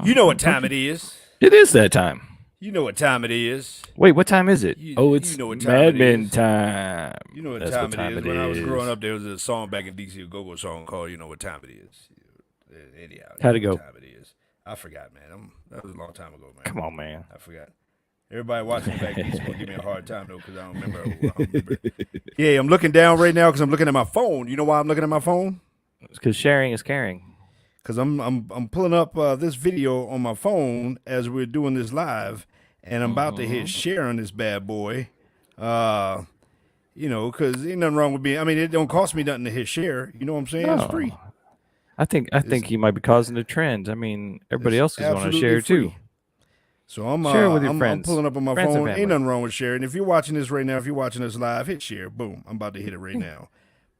You know what time it is. It is that time. You know what time it is. Wait, what time is it? You It's know what time Mad it Men is. time. You know what That's time what it time is. it When I was growing is. up, there was a song back in DC, a go-go song called "You Know What Time It Is." Anyhow, you How'd know it what go? time it is. I forgot, man. That was a long time ago, man. Come on, man. I forgot. Everybody watching it back east gonna give me a hard time though, because I don't remember. I don't remember. Yeah, I'm looking down right now because I'm looking at my phone. You know why I'm looking at my phone? Because sharing is caring. Because I'm pulling up this video on my phone as we're doing this live, and I'm about to hit share on this bad boy. Because ain't nothing wrong with being. I mean, it don't cost me nothing to hit share. You know what I'm saying? It's free. No. I think he might be causing the trend. I mean, everybody else is going to share free. too. So I'm Share with your I'm friends. pulling up on my Friends and phone. Ain't family. nothing wrong with sharing. If you're watching this right now, if you're watching this live, hit share. Boom. I'm about to hit it right now.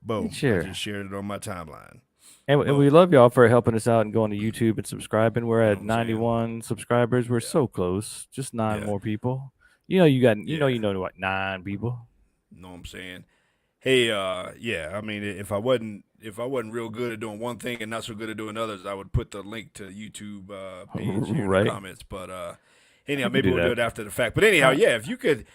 Boom. Share. I just shared it on my timeline. And we love y'all for helping us out and going to YouTube and subscribing. We're at You know what I'm 91 subscribers. We're so close. Just 9 Yeah. more people. You know what, 9 people. Know what I'm saying? Hey, I mean, if I wasn't real good at doing one thing and not so good at doing others, I would put the link to YouTube page here in the comments. But anyhow, maybe we'll do it after the fact. But anyhow, if you could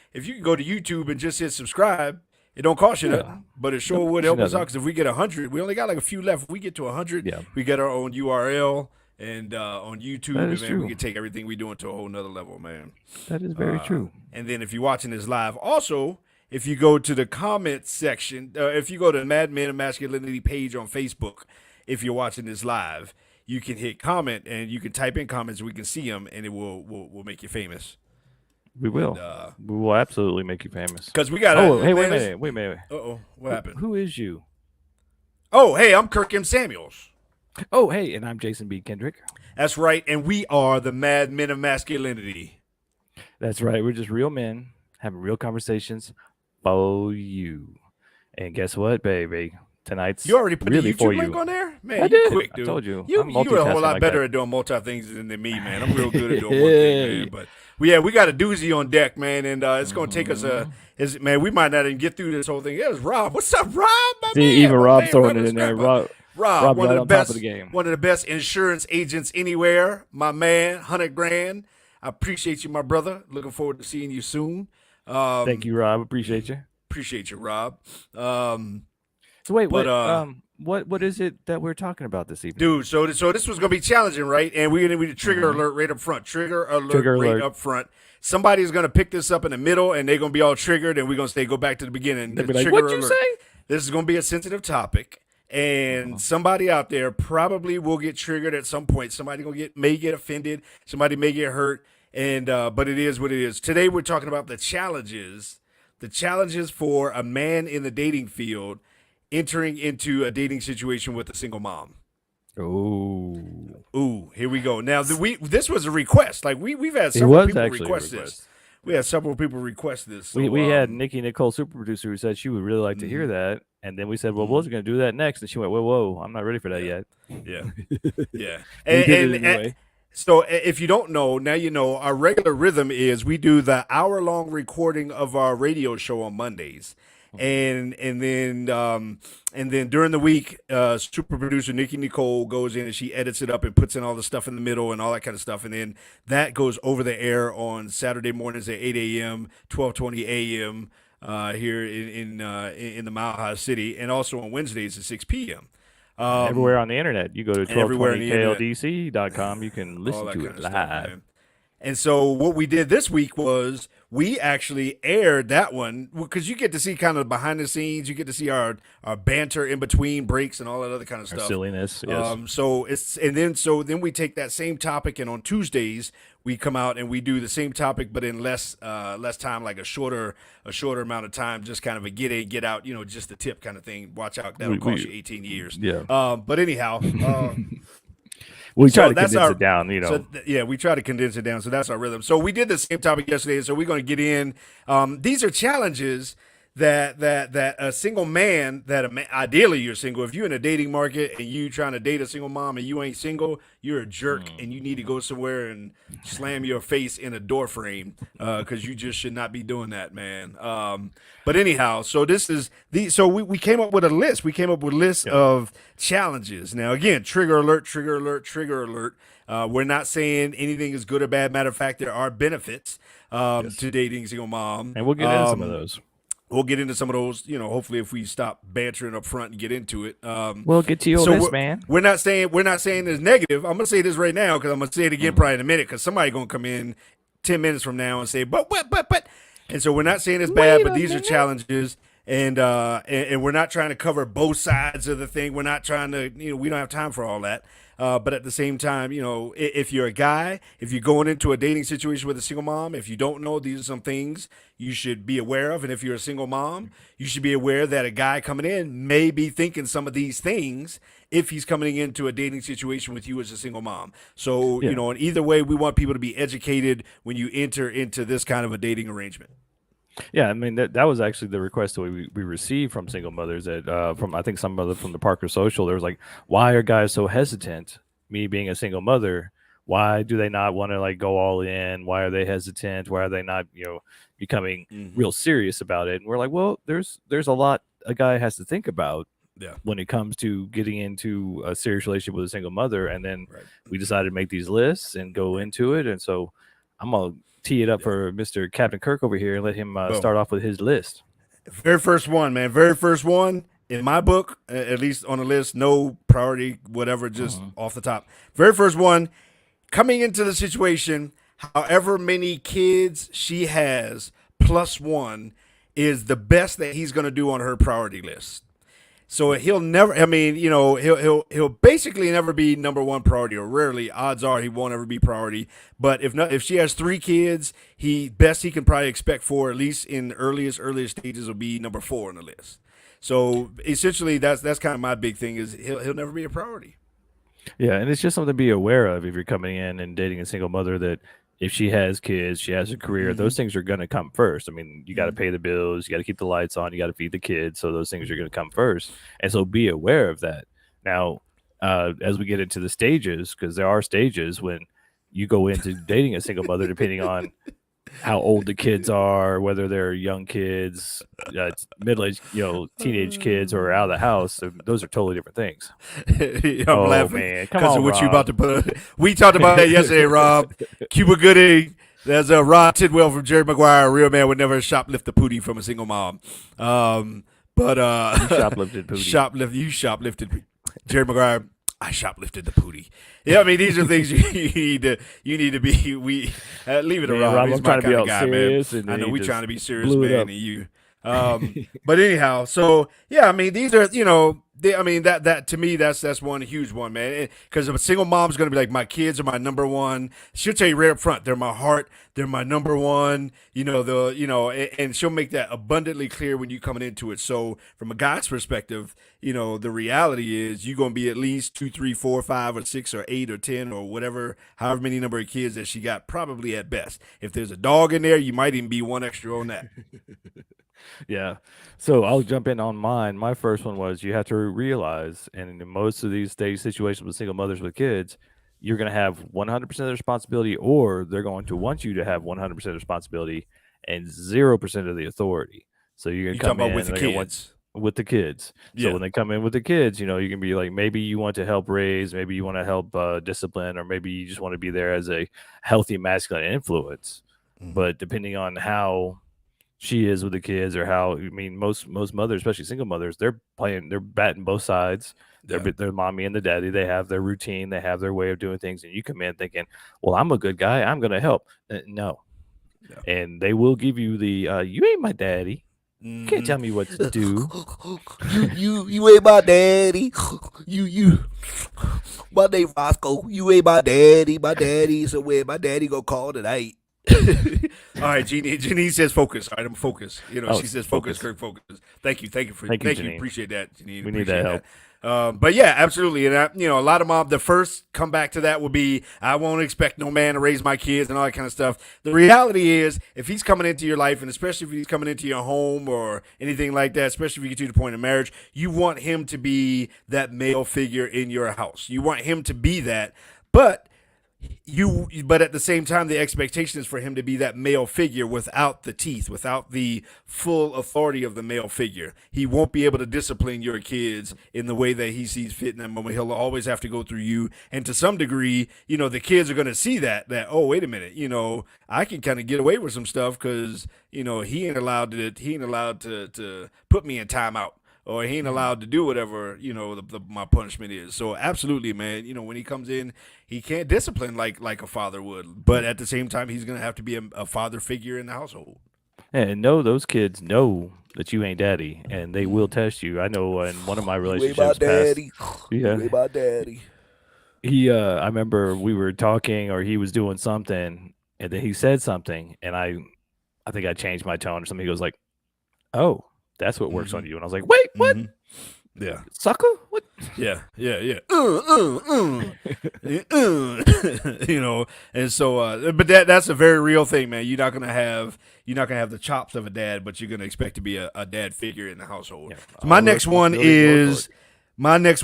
go to YouTube and just hit subscribe, it don't cost you nothing, but it sure would help us out. Because if we get 100, we only got like a few left. If we get to 100, we get our own URL and on YouTube, and man, we can take everything we doing to a whole nother level, man. That is very true. And then if you're watching this live, also, if you go to the comments section, if you go to the Men of Masculinity page on Facebook, if you're watching this live, you can hit comment and you can type in comments. We can see them, and it will make you famous. We will. We will absolutely make you famous. Because we got. Hey, wait a minute. Uh-oh, what happened? Who is you? Oh, hey, I'm Kirk M. Samuels. Oh, hey, and I'm Jason B. Kendrick. That's right, and we are the Mad Men of Masculinity. That's right. We're just real men having real conversations for you. And guess what, baby? Tonight's you already put really the YouTube link you. on there? Man, I did. Quick, dude. I told you. You're a whole lot better at doing multi things than me, man. I'm real good at doing one thing, man. But we got a doozy on deck, man, and it's going to take us man, we might not even get through this whole thing. It was Rob. What's up, Rob? Even Rob's throwing it in there. Rob, one right of the best, top of the game. One of the best insurance agents anywhere. My man, 100 grand. I appreciate you, my brother. Looking forward to seeing you soon. Thank you, Rob. Appreciate you. Appreciate you, Rob. So wait, what is it that we're talking about this evening? Dude, so this was going to be challenging, right? And we're going to be the trigger alert right up front. Trigger alert up front. Somebody's going to pick this up in the middle, and they're going to be all triggered, and we're going to go back to the beginning. They'll be like, what'd you say? This is going to be a sensitive topic, and somebody out there probably will get triggered at some point. Somebody may get offended. Somebody may get hurt, and but it is what it is. Today we're talking about the challenges for a man in the dating field entering into a dating situation with a single mom. Ooh, here we go. Now, this was a request. Like we've had several people request this. We had several people request this. So, we had Nikki Nicole, super producer, who said she would really like to hear that. And then we said, well, we're going to do that next. And she went, whoa, I'm not ready for that yet. Yeah. Yeah. And so if you don't know, now you know, our regular rhythm is we do the hour-long recording of our radio show on Mondays. And then during the week, super producer Nikki Nicole goes in and she edits it up and puts in all the stuff in the middle and all that kind of stuff. And then that goes over the air on Saturday mornings at 8 a.m., 12:20 a.m. Here in the Mile High City, and also on Wednesdays at 6 p.m. Everywhere on the internet. You go to 1220kldc.com. You can listen to it live. Stuff, and so what we did this week was we actually aired that one because you get to see kind of behind the scenes. You get to see our banter in between breaks and all that other kind of stuff. Our silliness, yes. So then we take that same topic, and on Tuesdays we come out and we do the same topic, but in less time, like a shorter amount of time, just kind of a get in, get out, just the tip kind of thing. Watch out, that'll cost you 18 years. Yeah. But anyhow. We try to condense it down, So, we try to condense it down. So that's our rhythm. So we did the same topic yesterday. So we're going to get in. These are challenges that a single man, ideally you're single. If you're in a dating market and you trying to date a single mom and you ain't single, you're a jerk and you need to go somewhere and slam your face in a door frame because you just should not be doing that, man. But anyhow, so this is so we came up with a list. We came up with a list of challenges. Now again, trigger alert, trigger alert, trigger alert. We're not saying anything is good or bad. Matter of fact, there are benefits to dating single mom, and we'll get into some of those. We'll get into some of those, hopefully if we stop bantering up front and get into it. We'll get to your list, man. We're not saying it's negative. I'm gonna say this right now because I'm gonna say it again probably in a minute because somebody gonna come in 10 minutes from now and say, but. And so we're not saying it's bad, but these are challenges. And we're not trying to cover both sides of the thing. We're not trying to, we don't have time for all that. But at the same time, if you're a guy, if you're going into a dating situation with a single mom, if you don't know, these are some things you should be aware of. And if you're a single mom, you should be aware that a guy coming in may be thinking some of these things if he's coming into a dating situation with you as a single mom. So, in either way, we want people to be educated when you enter into this kind of a dating arrangement. Yeah, I mean that was actually the request that we received from single mothers from I think some mother from the Parker Social. There was like, why are guys so hesitant? Me being a single mother, why do they not want to like go all in? Why are they hesitant? Why are they not becoming real serious about it? And we're like, well, there's a lot a guy has to think about when it comes to getting into a serious relationship with a single mother. And then we decided to make these lists and go into it. And so I'm gonna tee it up for Mr. Captain Kirk over here and let him start off with his list. Very first one, man. Very first one in my book, at least on the list, no priority, whatever, just off the top. Very first one, coming into the situation, however many kids she has, plus one, is the best that he's going to do on her priority list. So he'll never, he'll basically never be number one priority, or rarely, odds are he won't ever be priority. But if she has 3 kids, he can probably expect for, at least in the earliest stages, will be number 4 on the list. So essentially that's kind of my big thing is he'll never be a priority. Yeah. And it's just something to be aware of if you're coming in and dating a single mother, that if she has kids, she has a career, those things are going to come first. I mean, you got to pay the bills, you got to keep the lights on, you got to feed the kids. So those things are going to come first. And so be aware of that. Now, as we get into the stages, because there are stages when you go into dating a single mother, depending on how old the kids are, whether they're young kids, middle-aged, teenage kids, or out of the house. So those are totally different things. I'm laughing, man, because of what Rob. You about to put. We talked about that yesterday, Rob. Cuba Gooding. There's a Rod Tidwell from Jerry Maguire. A real man would never shoplift a pootie from a single mom. But you shoplifted pootie. You shoplifted Jerry Maguire. I shoplifted the pootie. Yeah, I mean, these are things you need to be. Leave it around. Rob, He's I'm trying to be all guy, serious. Man. I know we're trying to be serious, man, and you. But anyhow, so yeah, I mean, these are that to me that's one huge one, man. Because a single mom's gonna be like, my kids are my number one. She'll tell you right up front, they're my heart, they're my number one. And she'll make that abundantly clear when you coming into it. So from a guy's perspective, the reality is you're gonna be at least 2, 3, 4, 5, or 6, or 8, or 10, or whatever, however many number of kids that she got, probably at best. If there's a dog in there, you might even be one extra on that. Yeah. So I'll jump in on mine. My first one was, you have to realize, and in most of these situations with single mothers with kids, you're going to have 100% of the responsibility, or they're going to want you to have 100% of responsibility and 0% of the authority. So you're going to come in with the kids. With the kids. So when they come in with the kids, you can be like, maybe you want to help raise, maybe you want to help discipline, or maybe you just want to be there as a healthy masculine influence. But depending on how she is with the kids, or most mothers, especially single mothers, they're batting both sides. They're mommy and the daddy. They have their routine. They have their way of doing things. And you come in thinking, well, I'm a good guy, I'm going to help. No. And they will give you the, you ain't my daddy. You can't tell me what to do. you ain't my daddy. You. My name Roscoe. You ain't my daddy. My daddy is away. My daddy gonna call tonight. All right, Jeanine says focus. All right, I'm focused. She says focus. Kirk, focus. Thank you. Thank you, Appreciate that, Jeanine. We need that help. But yeah, absolutely. And a lot of mom, the first comeback to that will be, I won't expect no man to raise my kids and all that kind of stuff. The reality is, if he's coming into your life, and especially if he's coming into your home or anything like that, especially if you get to the point of marriage, you want him to be that male figure in your house. You want him to be that. But at the same time, the expectation is for him to be that male figure without the teeth, without the full authority of the male figure. He won't be able to discipline your kids in the way that he sees fit in that moment. He'll always have to go through you. And to some degree, the kids are going to see that, oh, wait a minute, I can kind of get away with some stuff because, he ain't allowed to put me in timeout. Or he ain't allowed to do whatever, my punishment is. So absolutely, man, when he comes in, he can't discipline like a father would. But at the same time, he's going to have to be a father figure in the household. And those kids know that you ain't daddy, and they will test you. I know in one of my relationships, daddy. Yeah, about daddy. I remember we were talking, or he was doing something, and then he said something, and I think I changed my tone or something. He goes like, "Oh, that's what works on you." And I was like, "Wait, what? Yeah. Sucker? What?" Yeah. And so, but that's a very real thing, man. You're not gonna have the chops of a dad, but you're gonna expect to be a dad figure in the household. Yeah. So my next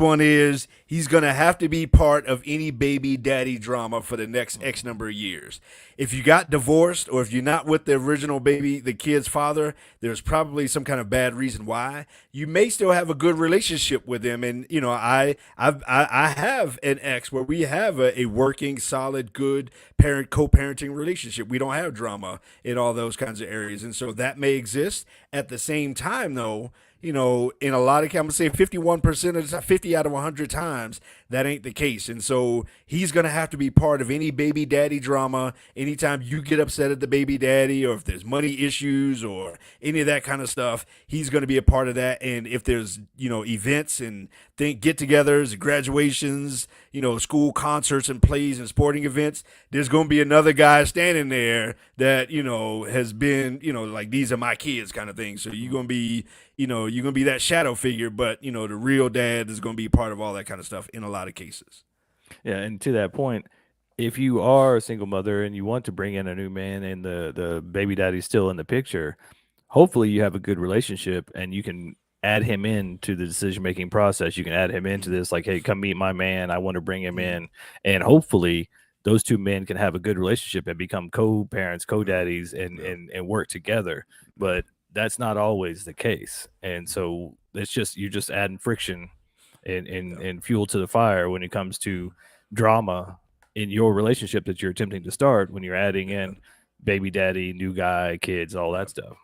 one is he's going to have to be part of any baby daddy drama for the next X number of years. If you got divorced or if you're not with the original baby, the kid's father, there's probably some kind of bad reason why. You may still have a good relationship with him. And, I have an ex where we have a working, solid, good co-parenting relationship. We don't have drama in all those kinds of areas. And so that may exist. At the same time, though, in a lot of, I'm going to say 51% of the time, 50 out of 100 times, that ain't the case. And so he's going to have to be part of any baby daddy drama. Anytime you get upset at the baby daddy, or if there's money issues or any of that kind of stuff, he's going to be a part of that. And if there's, events and get-togethers, graduations, school concerts and plays and sporting events, there's going to be another guy standing there that, has been, like, these are my kids kind of thing. So you're going to be, you're going to be that shadow figure, but, the real dad is going to be part of all that kind of stuff in a lot of cases. Yeah, and to that point, if you are a single mother and you want to bring in a new man and the baby daddy's still in the picture, hopefully you have a good relationship and you can add him into the decision-making process. You can add him into this, like, hey, come meet my man. I want to bring him in. And hopefully those two men can have a good relationship and become co-parents, co-daddies, and work together. But that's not always the case. And so you're just adding friction and fuel to the fire when it comes to drama in your relationship that you're attempting to start, when you're adding in baby daddy, new guy, kids, all that stuff.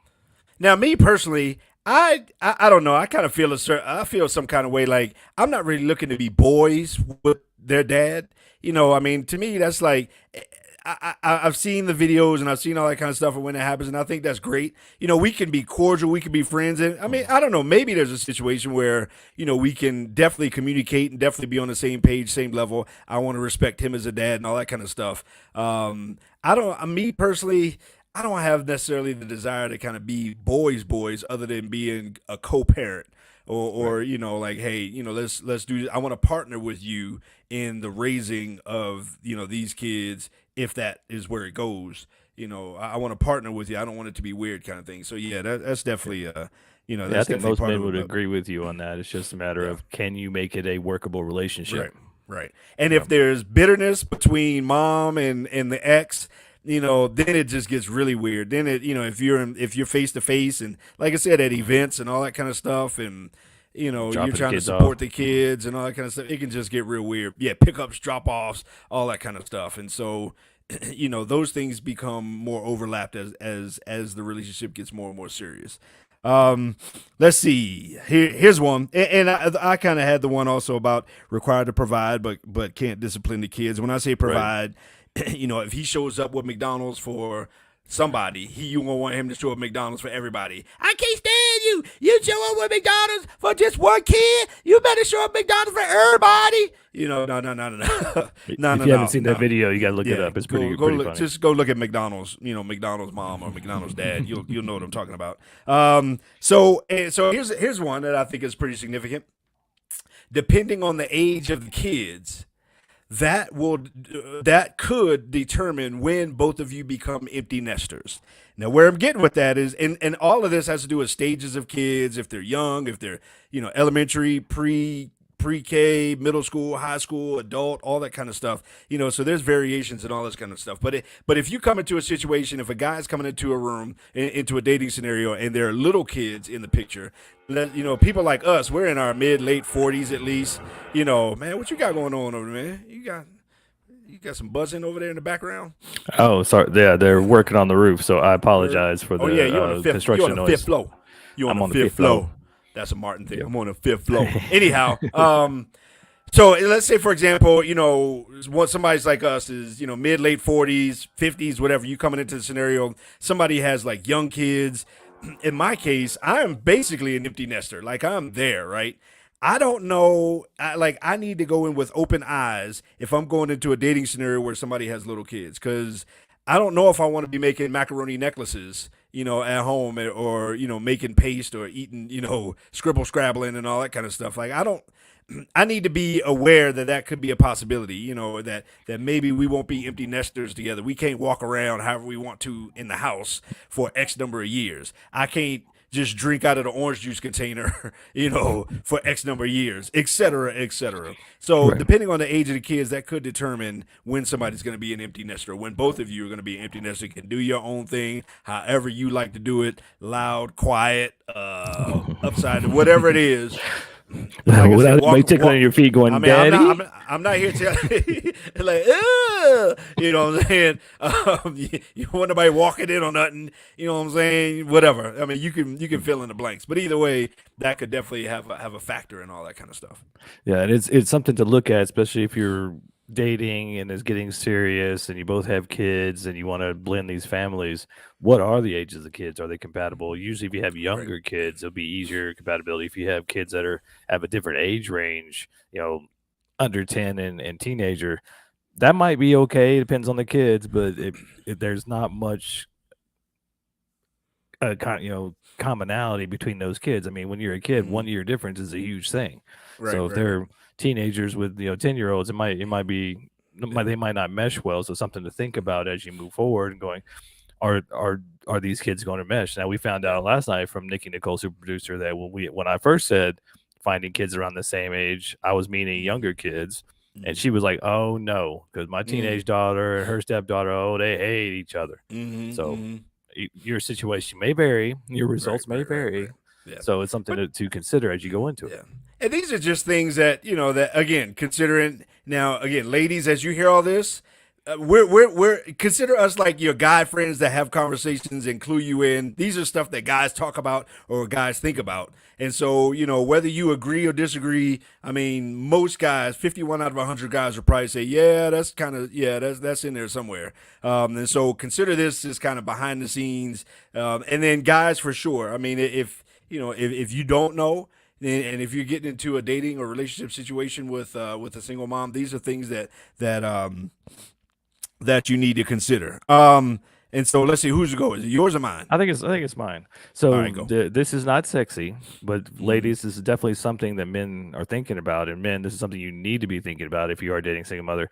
Now, me personally, I don't know. I kind of feel I feel some kind of way, like I'm not really looking to be boys with their dad. To me, that's like, I've seen the videos and I've seen all that kind of stuff when it happens, and I think that's great. We can be cordial, we can be friends, and I don't know, maybe there's a situation where we can definitely communicate and definitely be on the same page, same level. I want to respect him as a dad and all that kind of stuff. Me personally, I don't have necessarily the desire to kind of be boys, other than being a co-parent. Or right. Like, hey, let's do this. I want to partner with you in the raising of, these kids, if that is where it goes. I want to partner with you. I don't want it to be weird kind of thing. So, yeah, that's definitely, that's I think most men would agree with you on that. It's just a matter of, can you make it a workable relationship? Right. And if there's bitterness between mom and the ex, then it just gets really weird. Then if you're face to face and, like I said, at events and all that kind of stuff, and you're trying to support the kids and all that kind of stuff, it can just get real weird. Yeah, pickups, drop offs, all that kind of stuff. And so, those things become more overlapped as the relationship gets more and more serious. Let's see. Here's one, and I kind of had the one also about required to provide, but can't discipline the kids. When I say provide. Right. If he shows up with McDonald's for somebody, you gonna want him to show up McDonald's for everybody. I can't stand you. You show up with McDonald's for just one kid. You better show up McDonald's for everybody. No. If you haven't seen that video, you gotta look it up. It's pretty funny. Just go look at McDonald's. McDonald's mom or McDonald's dad. You'll know what I'm talking about. So here's one that I think is pretty significant. depending on the age of the kids, that could determine when both of you become empty nesters. Now, where I'm getting with that is, and all of this has to do with stages of kids, if they're young, if they're elementary, pre-K, middle school, high school, adult, all that kind of stuff. So there's variations and all this kind of stuff. But if you come into a situation, if a guy's coming into a room, into a dating scenario, and there are little kids in the picture, people like us, we're in our late 40s at least. Man, what you got going on over there, man? You got some buzzing over there in the background? Oh, sorry. Yeah, they're working on the roof, so I apologize for the you're on the fifth, construction you're on the noise. fifth floor. You're on the fifth floor. That's a Martin thing. Yep. I'm on the fifth floor. Anyhow, so let's say, for example, somebody's like us is, late 40s, 50s, whatever. You coming into the scenario, somebody has like young kids. In my case, I'm basically an empty nester. Like, I'm there, right? I don't know. I need to go in with open eyes if I'm going into a dating scenario where somebody has little kids, because I don't know if I want to be making macaroni necklaces, at home, or, making paste, or eating, scribble scrabbling and all that kind of stuff. Like, I need to be aware that could be a possibility, that maybe we won't be empty nesters together. We can't walk around however we want to in the house for X number of years. I can't just drink out of the orange juice container, for X number of years, et cetera, et cetera. So depending on the age of the kids, that could determine when somebody's going to be an empty nester, when both of you are going to be an empty nester. You can do your own thing, however you like to do it, loud, quiet, upside, whatever it is. Like without tickling your feet going, Daddy? I'm not here to like, you know what I'm saying? You want nobody walking in or nothing, you know what I'm saying? Whatever. I mean, you can fill in the blanks, but either way, that could definitely have a factor in all that kind of stuff. Yeah, and it's something to look at, especially if you're dating and it's getting serious and you both have kids and you want to blend these families. What are the ages of the kids? Are they compatible? Usually if you have younger kids, it'll be easier compatibility. If you have kids that have a different age range, under 10 and teenager, that might be okay. It depends on the kids, but there's not much commonality between those kids. I mean, when you're a kid, 1 year difference is a huge thing. So if they're teenagers with 10-year-olds, they might not mesh well. So something to think about as you move forward and going, are these kids going to mesh? Now, we found out last night from Nikki Nicole, super producer, that when I first said finding kids around the same age, I was meaning younger kids. And she was like, oh no, because my teenage daughter and her stepdaughter, they hate each other. So your situation may vary, your results may vary. Yeah. So it's something to consider as you go into it. And these are just things that, that, again, considering now, again, ladies, as you hear all this, we're consider us like your guy friends that have conversations and clue you in. These are stuff that guys talk about or guys think about. And so, whether you agree or disagree, I mean, most guys, 51 out of 100 guys will probably say, that's in there somewhere. And so consider this as kind of behind the scenes. And then guys, for sure. I mean, if you don't know, and if you're getting into a dating or relationship situation with a single mom, these are things that you need to consider. And so let's see, who's go? Is it yours or mine? I think it's mine. So this is not sexy, but ladies, this is definitely something that men are thinking about, and men, this is something you need to be thinking about if you are dating a single mother.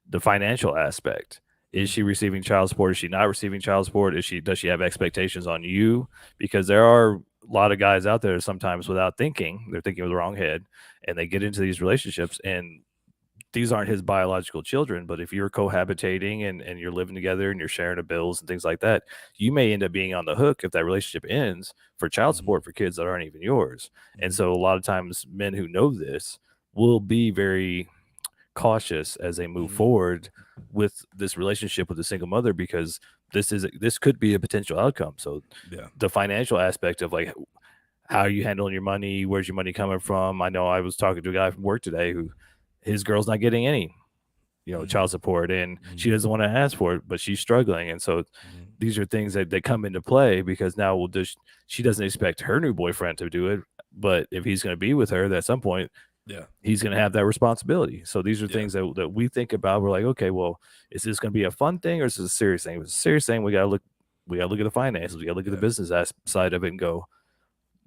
The financial aspect. Is she receiving child support? Is she not receiving child support? Does she have expectations on you? Because there are a lot of guys out there sometimes without thinking, they're thinking with the wrong head, and they get into these relationships, and these aren't his biological children, but if you're cohabitating and you're living together and you're sharing the bills and things like that, you may end up being on the hook if that relationship ends for child support for kids that aren't even yours. And so a lot of times men who know this will be very cautious as they move forward with this relationship with a single mother, because this could be a potential outcome. So the financial aspect of like, how are you handling your money? Where's your money coming from? I know I was talking to a guy from work today who his girl's not getting any, child support, and she doesn't want to ask for it, but she's struggling. And so these are things that come into play, because now she doesn't expect her new boyfriend to do it, but if he's going to be with her at some point, he's going to have that responsibility. So these are things that we think about. We're like, okay, well, is this going to be a fun thing or is this a serious thing? If it's a serious thing, we got to look at the finances. We got to look at the business side of it and go,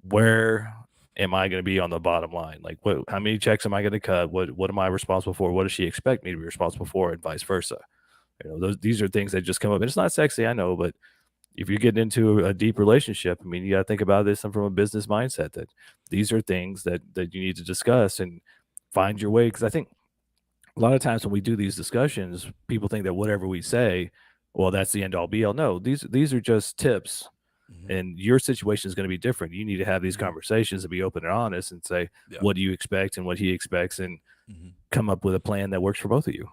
where am I going to be on the bottom line? Like, how many checks am I going to cut? What am I responsible for? What does she expect me to be responsible for, and vice versa? These are things that just come up. And it's not sexy, I know, but if you get into a deep relationship, I mean, you got to think about this from a business mindset, that these are things that you need to discuss and find your way. Because I think a lot of times when we do these discussions, people think that whatever we say, well, that's the end all be all. No, these are just tips, and your situation is going to be different. You need to have these conversations and be open and honest and say, what do you expect and what he expects, and come up with a plan that works for both of you.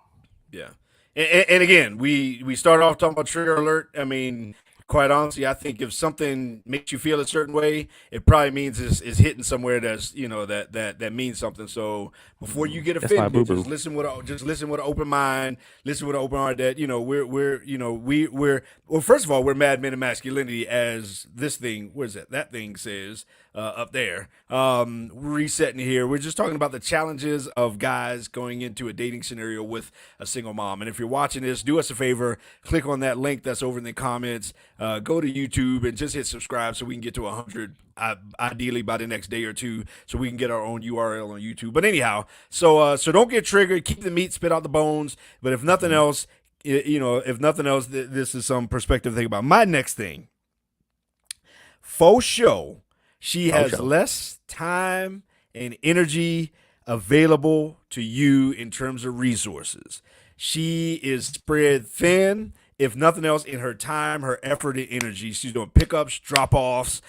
Yeah. And again, we start off talking about trigger alert. I mean, quite honestly, I think if something makes you feel a certain way, it probably means it's hitting somewhere that's that means something. So before you get offended, just listen with an open mind, listen with an open heart. That we're well. First of all, we're mad men of masculinity, as this thing, what is it? That thing says up there. Resetting here, we're just talking about the challenges of guys going into a dating scenario with a single mom. And if you're watching this, do us a favor, click on that link that's over in the comments. Go to YouTube and just hit subscribe so we can get to 100, ideally by the next day or two, so we can get our own URL on YouTube. But anyhow, so don't get triggered. Keep the meat, spit out the bones. But if nothing else, this is some perspective to think about. My next thing, faux show. She has less time and energy available to you in terms of resources. She is spread thin, if nothing else, in her time, her effort, and energy. She's doing pickups, drop-offs.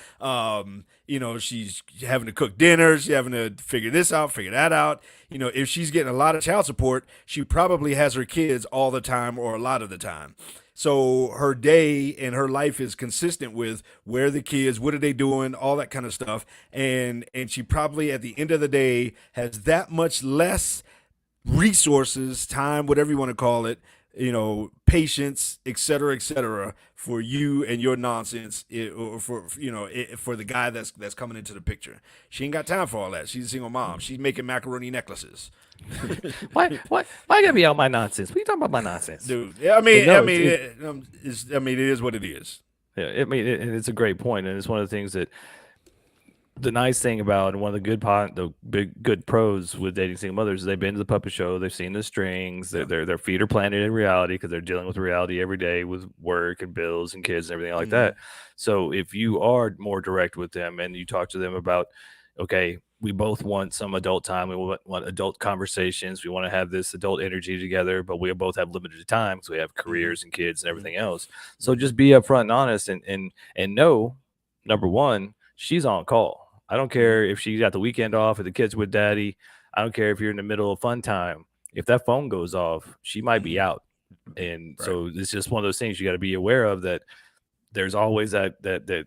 She's having to cook dinner. She's having to figure this out, figure that out. If she's getting a lot of child support, she probably has her kids all the time or a lot of the time. So her day and her life is consistent with where are the kids, what are they doing, all that kind of stuff. And she probably at the end of the day has that much less resources, time, whatever you want to call it, patience, et cetera, for you and your nonsense, or for the guy that's coming into the picture. She ain't got time for all that. She's a single mom. She's making macaroni necklaces. Why gotta be all my nonsense? What are you talking about, my nonsense, dude? It is what it is. Yeah, and it's a great point, and it's one of the things that the nice thing about, and one of the good pros with dating single mothers is they've been to the puppet show, they've seen the strings, their feet are planted in reality because they're dealing with reality every day with work and bills and kids and everything like that. So if you are more direct with them and you talk to them about, okay, we both want some adult time, we want adult conversations, we want to have this adult energy together, but we both have limited time because we have careers and kids and everything else. So just be upfront and honest, and know, number one, she's on call. I don't care if she got the weekend off or the kids with daddy. I don't care if you're in the middle of fun time. If that phone goes off, she might be out. And so it's just one of those things you got to be aware of, that there's always that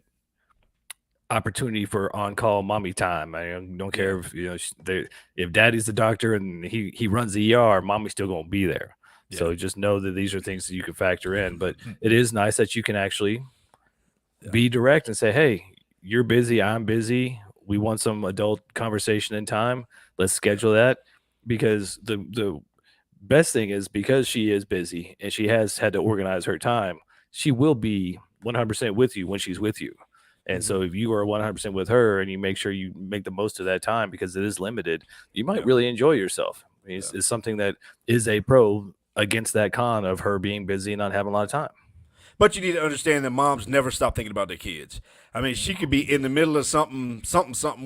opportunity for on-call mommy time. I don't care if daddy's the doctor and he runs the ER, mommy's still going to be there. Yeah. So just know that these are things that you can factor in. But it is nice that you can actually be direct and say, hey, you're busy, I'm busy. We want some adult conversation and time. Let's schedule that, because the best thing is, because she is busy and she has had to organize her time, she will be 100% with you when she's with you. And so if you are 100% with her and you make sure you make the most of that time, because it is limited, you might really enjoy yourself. I mean, it's something that is a pro against that con of her being busy and not having a lot of time. But you need to understand that moms never stop thinking about their kids. I mean, she could be in the middle of something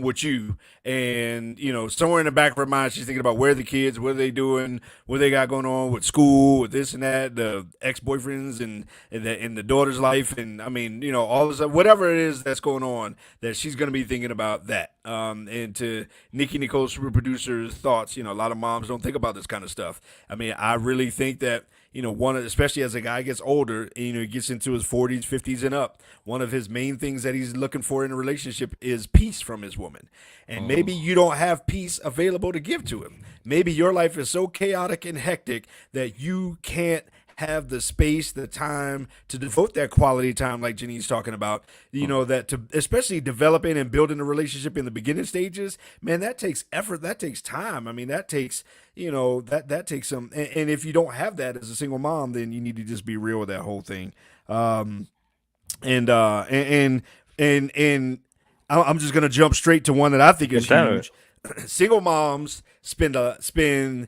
with you, and somewhere in the back of her mind, she's thinking about where the kids, what are they doing, what they got going on with school, with this and that, the ex-boyfriends and the daughter's life, and I mean, all this, whatever it is that's going on, that she's going to be thinking about that. And to Nikki Nicole, super producer's thoughts, a lot of moms don't think about this kind of stuff. I mean, I really think that, especially as a guy gets older, he gets into his 40s, 50s and up, one of his main things that he's looking for in a relationship is peace from his woman. And maybe you don't have peace available to give to him. Maybe your life is so chaotic and hectic that you can't have the space, the time to devote that quality time, like Janine's talking about, that to especially developing and building a relationship in the beginning stages, man, that takes effort. That takes time. I mean, that takes, that takes some, and if you don't have that as a single mom, then you need to just be real with that whole thing. And I'm just gonna jump straight to one that I think is Get down to huge. Single moms spend a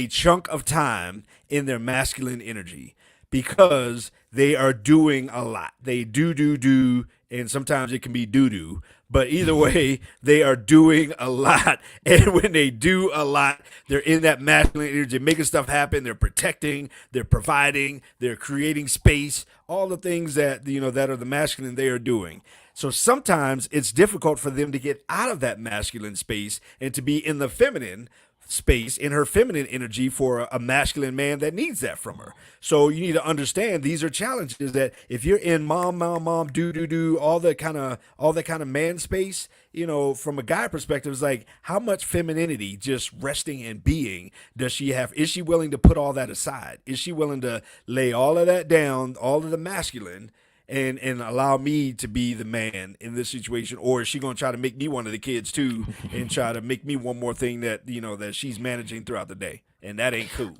chunk of time in their masculine energy because they are doing a lot. They do, and sometimes it can be doo. But either way, they are doing a lot. And when they do a lot, they're in that masculine energy, making stuff happen. They're protecting, they're providing, they're creating space, all the things that, that are the masculine they are doing. So sometimes it's difficult for them to get out of that masculine space and to be in the feminine space, in her feminine energy, for a masculine man that needs that from her. So you need to understand these are challenges that if you're in mom, do all that kind of man space, from a guy perspective, it's like, how much femininity just resting and being does she have? Is she willing to put all that aside? Is she willing to lay all of that down, all of the masculine, and allow me to be the man in this situation? Or is she going to try to make me one of the kids too and try to make me one more thing that that she's managing throughout the day, and that ain't cool.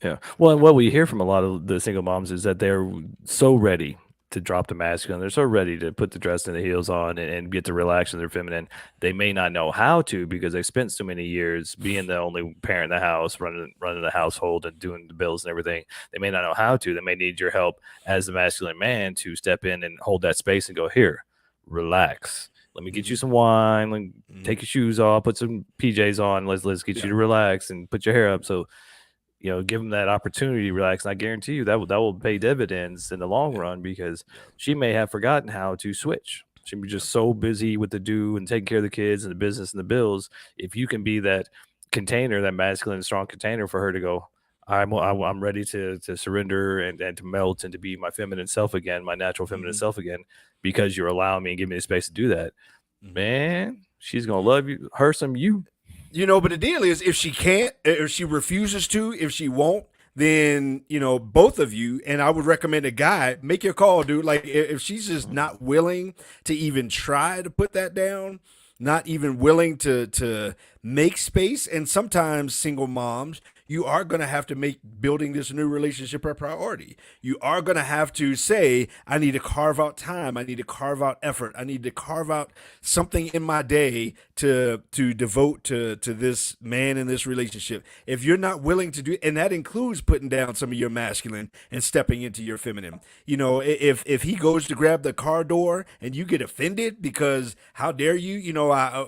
Yeah. Well, and what we hear from a lot of the single moms is that they're so ready to drop the masculine. They're so ready to put the dress and the heels on and get to relax in their feminine. They may not know how to because they spent so many years being the only parent in the house, running the household and doing the bills and everything. They may not know how to. They may need your help as the masculine man to step in and hold that space and go, here, relax. Let me get you some wine. Take your shoes off. Put some PJs on. Let's get you to relax and put your hair up. So, give them that opportunity to relax. And I guarantee you that will pay dividends in the long run, because she may have forgotten how to switch. She'll be just so busy with the do and taking care of the kids and the business and the bills. If you can be that container, that masculine, strong container for her to go, I'm ready to surrender and to melt and to be my feminine self again, my natural feminine self again, because you're allowing me and giving me the space to do that. Man, she's going to love you, her some you. But the deal is, if she can't, if she refuses to, if she won't, then, both of you, and I would recommend a guy, make your call, dude. Like, if she's just not willing to even try to put that down, not even willing to make space. And sometimes single moms, you are going to have to make building this new relationship a priority. You are going to have to say, I need to carve out time. I need to carve out effort. I need to carve out something in my day to devote to this man in this relationship. If you're not willing to do, and that includes putting down some of your masculine and stepping into your feminine. If he goes to grab the car door and you get offended because how dare you,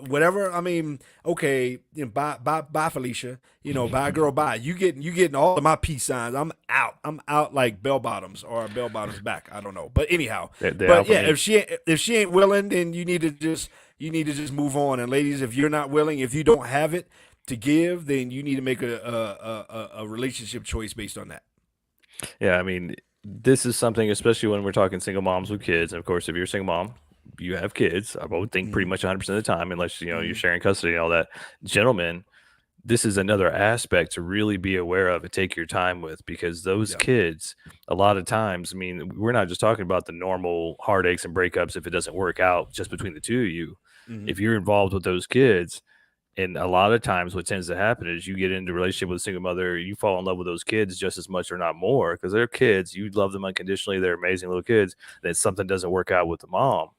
whatever. I mean, okay, bye, Felicia. Bye, girl, bye. You getting all of my peace signs. I'm out like bell bottoms or bell bottoms back. I don't know, but anyhow. But yeah, if she ain't willing, then you need to just move on. And ladies, if you're not willing, if you don't have it to give, then you need to make a relationship choice based on that. Yeah, I mean, this is something, especially when we're talking single moms with kids. And of course, if you're a single mom, you have kids. I would think pretty much 100% of the time, unless you're sharing custody and all that. Gentlemen, this is another aspect to really be aware of and take your time with, because those kids, a lot of times, I mean, we're not just talking about the normal heartaches and breakups if it doesn't work out just between the two of you. If you're involved with those kids, and a lot of times what tends to happen is you get into a relationship with a single mother, you fall in love with those kids just as much or not more, because they're kids. You love them unconditionally. They're amazing little kids. Then something doesn't work out with the mom.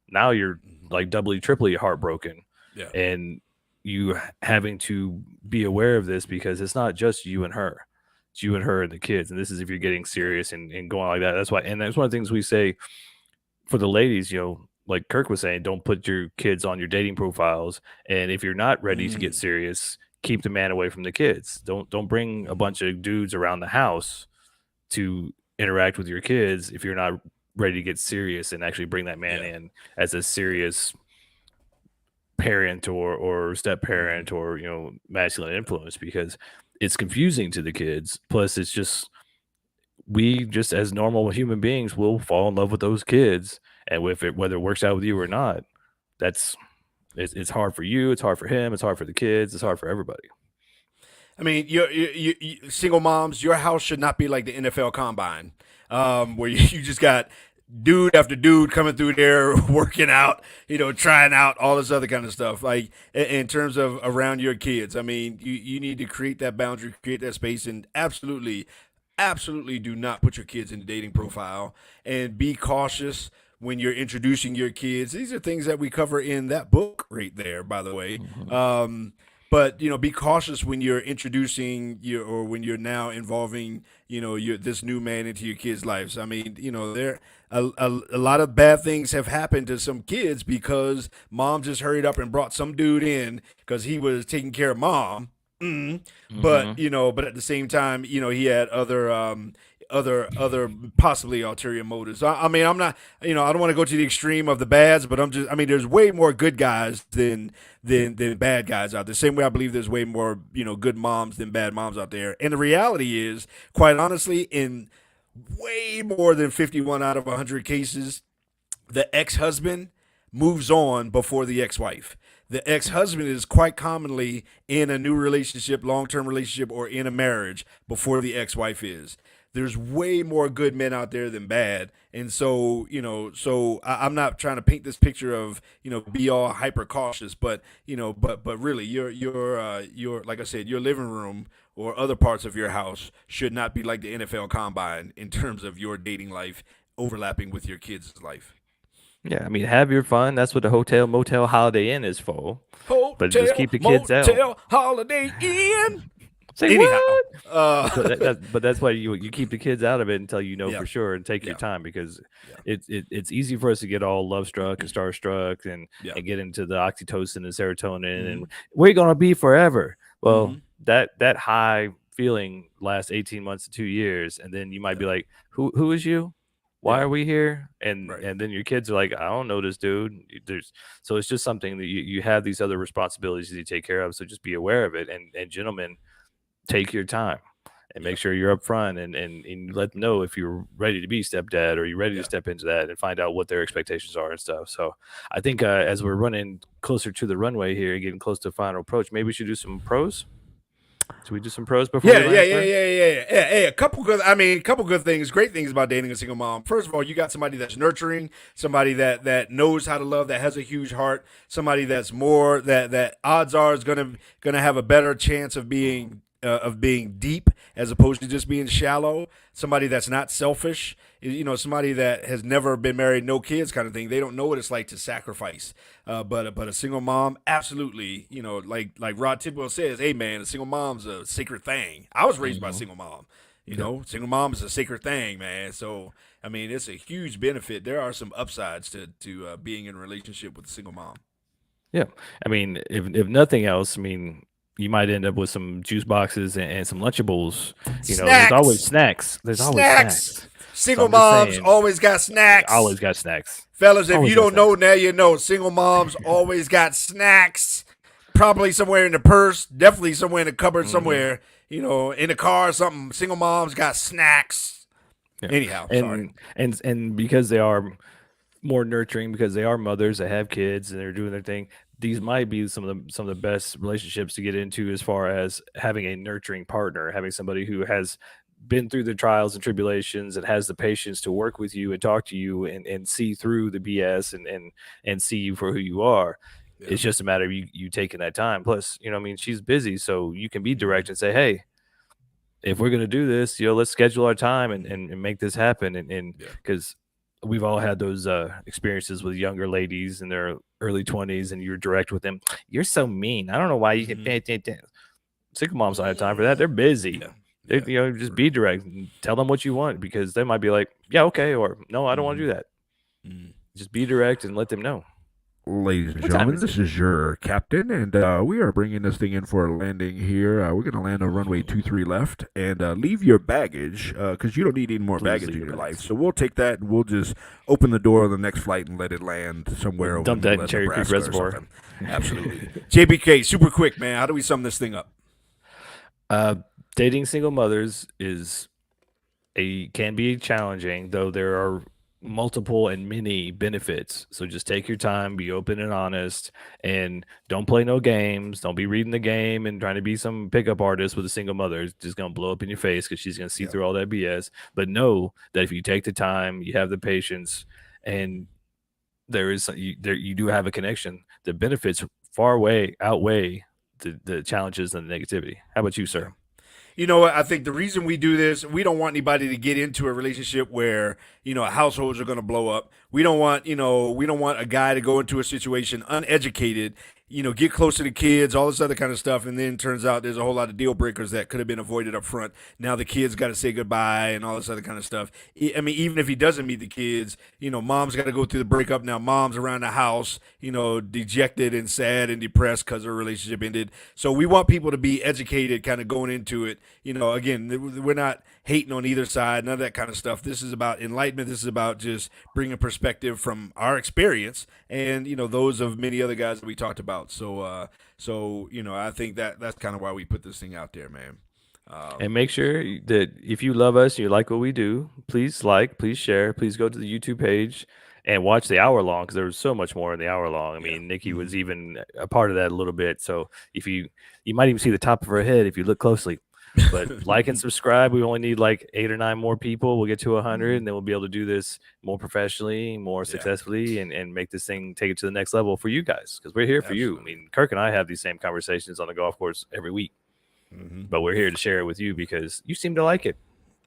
Now you're like doubly, triply heartbroken. Yeah. And you having to be aware of this, because it's not just you and her. It's you and her and the kids. And this is if you're getting serious and going like that. That's why. And that's one of the things we say for the ladies, like Kirk was saying, don't put your kids on your dating profiles. And if you're not ready to get serious, keep the man away from the kids. Don't bring a bunch of dudes around the house to interact with your kids if you're not ready to get serious and actually bring that man in as a serious parent or step parent or masculine influence, because it's confusing to the kids. Plus, it's just, we just as normal human beings will fall in love with those kids, and whether it works out with you or not, it's hard for you, it's hard for him, it's hard for the kids, it's hard for everybody. I mean, you single moms, your house should not be like the NFL Combine, where you just got dude after dude coming through there working out, trying out all this other kind of stuff. Like in terms of around your kids, I mean, you need to create that boundary, create that space, and absolutely do not put your kids in the dating profile, and be cautious when you're introducing your kids. These are things that we cover in that book right there, by the way. But be cautious when you're introducing your, or when you're now involving, this new man into your kids' lives. I mean, there a lot of bad things have happened to some kids because mom just hurried up and brought some dude in because he was taking care of mom. But but at the same time, he had other possibly ulterior motives. I mean, I'm not, I don't want to go to the extreme of the bads, but I mean, there's way more good guys than bad guys out there. Same way I believe there's way more, good moms than bad moms out there. And the reality is, quite honestly, in way more than 51 out of 100 cases, the ex-husband moves on before the ex-wife. The ex-husband is quite commonly in a new relationship, long-term relationship, or in a marriage before the ex-wife is. There's way more good men out there than bad, and so I'm not trying to paint this picture of be all hyper cautious, but but really your like I said, your living room or other parts of your house should not be like the NFL Combine in terms of your dating life overlapping with your kids' life. Yeah, I mean, have your fun. That's what the hotel, motel, Holiday Inn is for. Hotel, but just keep the kids motel, out. Holiday Inn. Say Anyhow, what? But that's why you keep the kids out of it until you know for sure, and take your time, because it's easy for us to get all love struck and starstruck and get into the oxytocin and serotonin and we're gonna be forever. Well, that high feeling lasts 18 months to 2 years, and then you might be like, who is you? Why are we here? And then your kids are like, I don't know this dude. So it's just something that you have these other responsibilities that you take care of. So just be aware of it, and gentlemen, take your time and make sure you're upfront and let them know if you're ready to be stepdad or you're ready to step into that, and find out what their expectations are and stuff. So I think as we're running closer to the runway here, getting close to final approach, maybe we should do some pros. Should we do some pros before? Yeah. A couple good things, great things about dating a single mom. First of all, you got somebody that's nurturing, somebody that knows how to love, that has a huge heart, somebody that's more that odds are is gonna have a better chance of being deep as opposed to just being shallow. Somebody that's not selfish, somebody that has never been married, no kids, kind of thing. They don't know what it's like to sacrifice. But a single mom, absolutely. Like Rod Tidwell says, hey man, a single mom's a sacred thing. I was raised by a single mom. Single mom is a sacred thing, man. So I mean, it's a huge benefit. There are some upsides to being in a relationship with a single mom. Yeah, I mean, if nothing else, I mean, you might end up with some juice boxes and some Lunchables. There's always snacks. There's always snacks. Single moms always got snacks. Always got snacks. Fellas, if you don't know, now you know. Single moms always got snacks. Probably somewhere in the purse. Definitely somewhere in the cupboard somewhere. In the car or something. Single moms got snacks. Yeah. Anyhow, sorry. And because they are more nurturing, because they are mothers that have kids and they're doing their thing, these might be some of the best relationships to get into, as far as having a nurturing partner, having somebody who has been through the trials and tribulations and has the patience to work with you and talk to you and see through the BS and see you for who you are. Yeah. It's just a matter of you taking that time. Plus, she's busy, so you can be direct and say, hey, if we're going to do this, let's schedule our time and make this happen. And because we've all had those experiences with younger ladies in their early 20s, and you're direct with them. You're so mean. I don't know why you can pay attention. Single moms don't have time for that. They're busy. Just be direct and tell them what you want, because they might be like, yeah, okay, or no, I don't want to do that. Just be direct and let them know. Ladies and gentlemen, this is your captain, and we are bringing this thing in for a landing here. We're going to land on runway 23 left, and leave your baggage, because you don't need any more baggage in your life. So we'll take that, and we'll just open the door on the next flight and let it land somewhere over Dump that in Cherry Creek Reservoir. Absolutely. JBK, super quick, man. How do we sum this thing up? Dating single mothers can be challenging, though there are multiple and many benefits. So just take your time, be open and honest, and don't play no games. Don't be reading the game and trying to be some pickup artist with a single mother. It's just going to blow up in your face, because she's going to see through all that BS. But know that if you take the time, you have the patience, and you do have a connection, the benefits outweigh the challenges and the negativity. How about you, sir? you know what? I think the reason we do this, we don't want anybody to get into a relationship where, households are going to blow up. We don't want, we don't want a guy to go into a situation uneducated, get close to the kids, all this other kind of stuff. And then turns out there's a whole lot of deal breakers that could have been avoided up front. Now the kids got to say goodbye and all this other kind of stuff. I mean, even if he doesn't meet the kids, mom's got to go through the breakup. Now mom's around the house, dejected and sad and depressed because her relationship ended. So we want people to be educated kind of going into it. Again, we're not hating on either side, none of that kind of stuff. This is about enlightenment. This is about just bringing perspective from our experience and, those of many other guys that we talked about. So, I think that's kind of why we put this thing out there, man. And make sure that if you love us, you like what we do, please please share, please go to the YouTube page and watch the hour long, because there was so much more in the hour long. I mean, Nikki was even a part of that a little bit. So if you might even see the top of her head if you look closely. But like and subscribe. We only need like 8 or 9 more people. We'll get to 100, and then we'll be able to do this more professionally, more successfully, and make this thing, take it to the next level for you guys, because we're here for you. I mean, Kirk and I have these same conversations on the golf course every week, but we're here to share it with you because you seem to like it.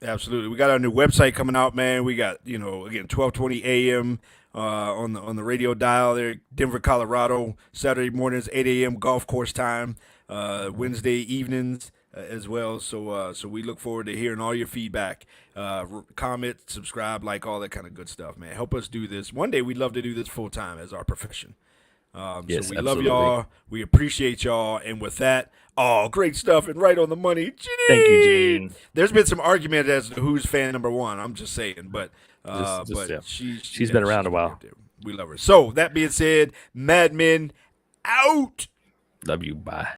Absolutely. We got our new website coming out, man. We got, again, 12:20 a.m. On the radio dial there, Denver, Colorado. Saturday mornings, 8 a.m. golf course time. Wednesday evenings as well. So we look forward to hearing all your feedback. Comment, subscribe, like all that kind of good stuff, man. Help us do this. One day we'd love to do this full time as our profession. Yes, so we absolutely. love y'all. We appreciate y'all. And with that, great stuff and right on the money. Gene! Thank you, Gene. There's been some argument as to who's fan number one. I'm just saying, but she's been around a while. We love her. So that being said, Mad Men out. Love you. Bye.